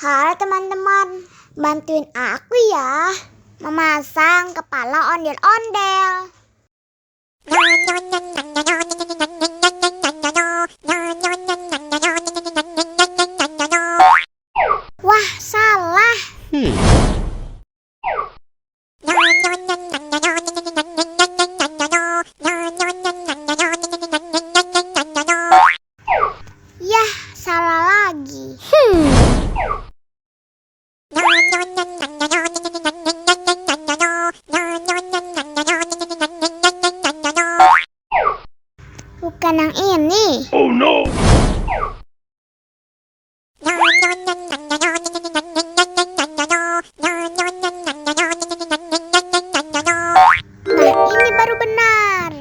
Halo teman-teman, bantuin aku ya memasang kepala ondel-ondel. Wah, salah. Yah, salah lagi. Bukan yang ini. Oh no! Nah, ini baru benar.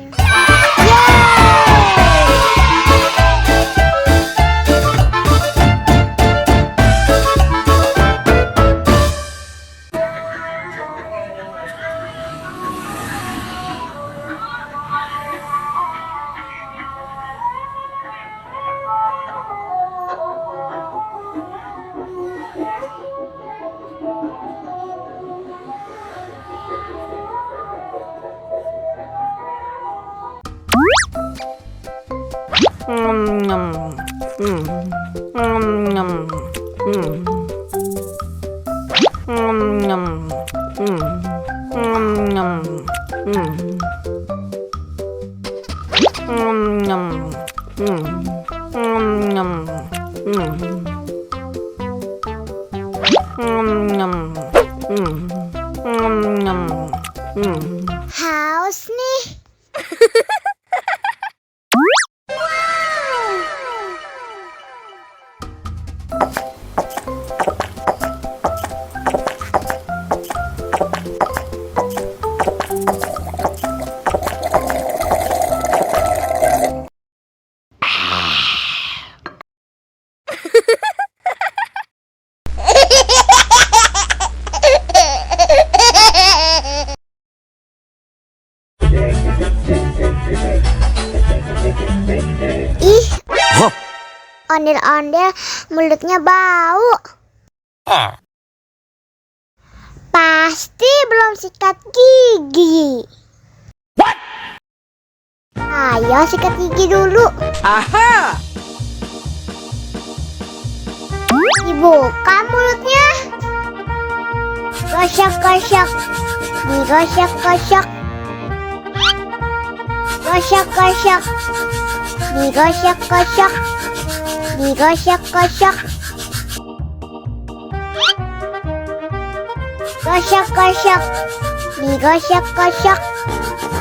Haus nih. Ih, ondel-ondel mulutnya bau. Pasti belum sikat gigi. What? Ayo sikat gigi dulu. Aha! Dibuka mulutnya. Gosok-gosok. Digosok-gosok. Gosok-gosok. Digosok-gosok. Digosok-gosok. Gosok-gosok. Digosok-gosok.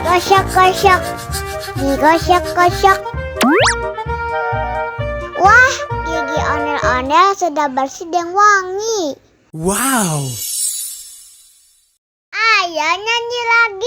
Gosok-gosok. Digosok-gosok. Wah, gigi ondel-ondel sudah bersih dan wangi. Wow! Ayo nyanyi lagi.